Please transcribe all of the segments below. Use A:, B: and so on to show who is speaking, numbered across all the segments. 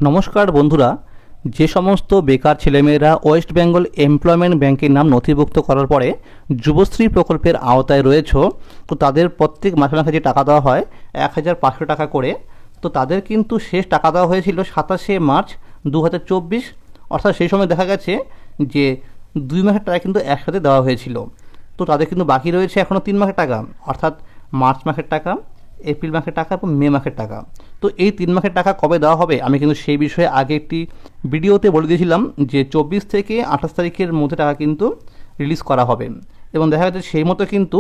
A: নমস্কার বন্ধুরা, যে সমস্ত বেকার ছেলেমেয়েরা ওয়েস্ট বেঙ্গল এমপ্লয়মেন্ট ব্যাংকের নাম নথিভুক্ত করার পরে যুবশ্রী প্রকল্পের আওতায় রয়েছে, তো তাদের প্রত্যেক মাসে মাসে যে টাকা দেওয়া হয় 1500 টাকা করে, তো তাদের কিন্তু শেষ টাকা দেওয়া হয়েছিল 27শে মার্চ 2024। অর্থাৎ সেই সময় দেখা গেছে যে 2 মাসের টাকা কিন্তু একসাথে দেওয়া হয়েছিল। তো তাদের কিন্তু বাকি রয়েছে এখনও 3 মাসের টাকা, অর্থাৎ মার্চ মাসের টাকা, এপ্রিল মাসের টাকা এবং মে মাসের টাকা। তো এই 3 মাসের টাকা কবে দেওয়া হবে আমি কিন্তু সেই বিষয়ে আগে একটি ভিডিওতে বলে দিয়েছিলাম যে 24 থেকে 28 তারিখের মধ্যে টাকা কিন্তু রিলিজ করা হবে। এবং দেখা যাচ্ছে সেই মতো কিন্তু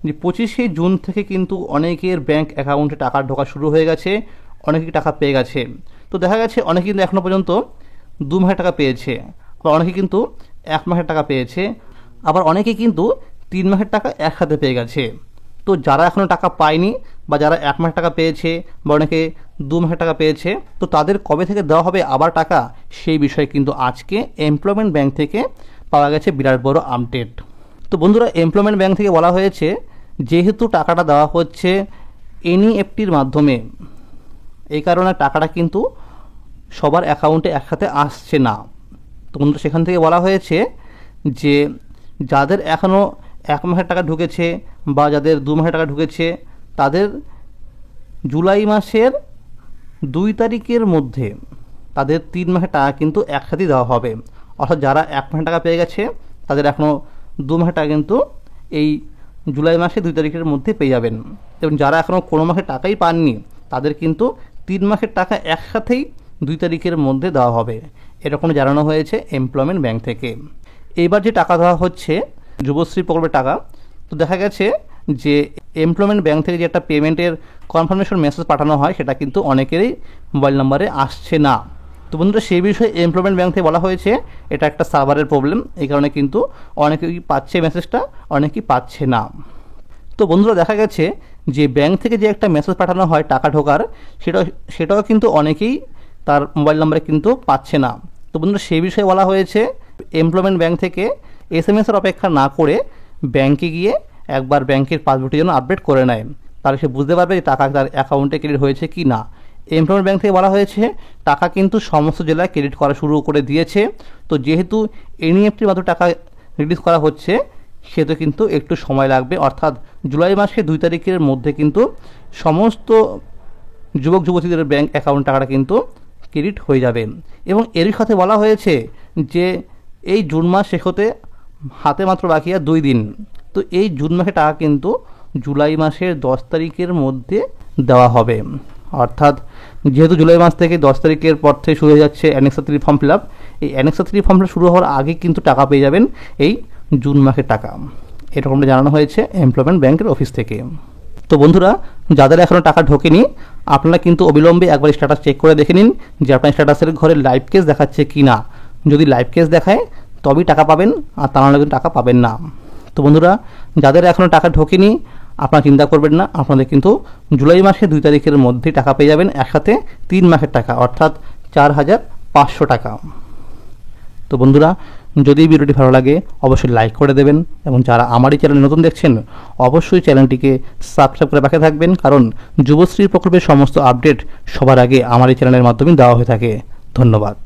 A: যে 25শে জুন থেকে কিন্তু অনেকের ব্যাংক অ্যাকাউন্টে টাকা ঢোকা শুরু হয়ে গেছে, অনেকেই টাকা পেয়ে গেছে। তো দেখা গেছে অনেকে কিন্তু এখনও পর্যন্ত 2 মাসের টাকা পেয়েছে, আবার অনেকে কিন্তু 1 মাসের টাকা পেয়েছে, আবার অনেকে কিন্তু 3 মাসের টাকা একসাথে পেয়ে গেছে। তো যারা এখনও টাকা পায়নি বা যারা 1 মাসের টাকা পেয়েছে বা অনেকে 2 মাসের টাকা পেয়েছে, তো তাদের কবে থেকে দেওয়া হবে আবার টাকা, সেই বিষয়ে কিন্তু আজকে এমপ্লয়মেন্ট ব্যাংক থেকে পাওয়া গেছে বিরাট বড় আপডেট। তো বন্ধুরা, এমপ্লয়মেন্ট ব্যাংক থেকে বলা হয়েছে যেহেতু টাকাটা দেওয়া হচ্ছে এনইএফটির মাধ্যমে, এই কারণে টাকাটা কিন্তু সবার অ্যাকাউন্টে একসাথে আসছে না। তো বন্ধুরা, সেখান থেকে বলা হয়েছে যে যাদের এখনও 1 মাসের টাকা ঢুকেছে বা যাদের 2 মাসের টাকা ঢুকেছে, তাদের জুলাই মাসের 2 তারিখের মধ্যে তাদের 3 মাসের টাকা কিন্তু একসাথেই দেওয়া হবে। অর্থাৎ যারা 1 মাসের টাকা পেয়ে গেছে তাদের এখনও 2 মাসের টাকা কিন্তু এই জুলাই মাসে 2 তারিখের মধ্যে পেয়ে যাবেন। এবং যারা এখনও কোনো মাসের টাকাই পাননি তাদের কিন্তু 3 মাসের টাকা একসাথেই 2 তারিখের মধ্যে দেওয়া হবে, এরকম জানানো হয়েছে এমপ্লয়মেন্ট ব্যাংক থেকে। এইবার যে টাকা দেওয়া হচ্ছে যুবশ্রী প্রকল্পের টাকা, তো দেখা গেছে যে এমপ্লয়মেন্ট ব্যাংক থেকে যে একটা পেমেন্টের কনফার্মেশন মেসেজ পাঠানো হয় সেটা কিন্তু অনেকেরই মোবাইল নাম্বারে আসছে না। তো বন্ধুরা, সেই বিষয়ে এমপ্লয়মেন্ট ব্যাংক থেকে বলা হয়েছে এটা একটা সার্ভারের প্রবলেম, এই কারণে কিন্তু অনেকেই পাচ্ছে মেসেজটা, অনেকেই পাচ্ছে না। তো বন্ধুরা, দেখা গেছে যে ব্যাংক থেকে যে একটা মেসেজ পাঠানো হয় টাকা ঢোকার, সেটাও কিন্তু অনেকেই তার মোবাইল নাম্বারে কিন্তু পাচ্ছে না। তো বন্ধুরা, সেই বিষয়ে বলা হয়েছে এমপ্লয়মেন্ট ব্যাংক থেকে SMS-এর অপেক্ষা না করে ব্যাংকে গিয়ে একবার ব্যাংকের পাসবুকটি যেন আপডেট করে নেয়, তাহলে সে বুঝতে পারবে যে টাকা তার অ্যাকাউন্টে ক্রেডিট হয়েছে কি না। এমপ্লয়মেন্ট ব্যাংক থেকে বলা হয়েছে টাকা কিন্তু সমস্ত জেলায় ক্রেডিট করা শুরু করে দিয়েছে। তো যেহেতু এনইএফটির মাধ্যমে টাকা রিলিজ করা হচ্ছে, সেহেতু কিন্তু একটু সময় লাগবে। অর্থাৎ জুলাই মাসে 2 তারিখের মধ্যে কিন্তু সমস্ত যুবক যুবতীদের ব্যাংক অ্যাকাউন্ট টাকাটা কিন্তু ক্রেডিট হয়ে যাবে। এবং এরই সাথে বলা হয়েছে যে এই জুন মাস শেষ হতে হাতে মাত্র বাকি আর 2 দিন। তো এই জুন মাসে টাকা কিন্তু জুলাই মাসের 10 তারিখের মধ্যে দেওয়া হবে। অর্থাৎ যেহেতু জুলাই মাস থেকে 10 তারিখের পর থেকে শুরু হয়ে যাচ্ছে অ্যানেক্সা 3 ফর্ম ফিল আপ, এই অ্যানেক্সা 3 ফর্ম ফিল আপ শুরু হওয়ার আগে কিন্তু টাকা পেয়ে যাবেন এই জুন মাসের টাকা, এরকমটা জানানো হয়েছে এমপ্লয়মেন্ট ব্যাংকের অফিস থেকে। তো বন্ধুরা, যাদের এখনও টাকা ঢোকেনি আপনারা কিন্তু অবিলম্বে একবার স্ট্যাটাস চেক করে দেখে নিন যে আপনার স্ট্যাটাসের ঘরে লাইভ কেস দেখাচ্ছে কি না। যদি লাইভ কেস দেখায় তবেই টাকা পাবেন, আর তা নাহলে কিন্তু টাকা পাবেন না। তো বন্ধুরা, যাদের এখনও টাকা ঢোকেনি আপনারা চিন্তা করবেন না, আপনাদের কিন্তু জুলাই মাসে 2 তারিখের মধ্যেই টাকা পেয়ে যাবেন একসাথে 3 মাসের টাকা, অর্থাৎ 4500 টাকা। তো বন্ধুরা, যদি ভিডিওটি ভালো লাগে অবশ্যই লাইক করে দেবেন, এবং যারা আমার এই চ্যানেলে নতুন দেখছেন অবশ্যই চ্যানেলটিকে সাবস্ক্রাইব করে পাশে থাকবেন, কারণ যুবশ্রী প্রকল্পের সমস্ত আপডেট সবার আগে আমার এই চ্যানেলের মাধ্যমে দেওয়া হয়ে থাকে। ধন্যবাদ।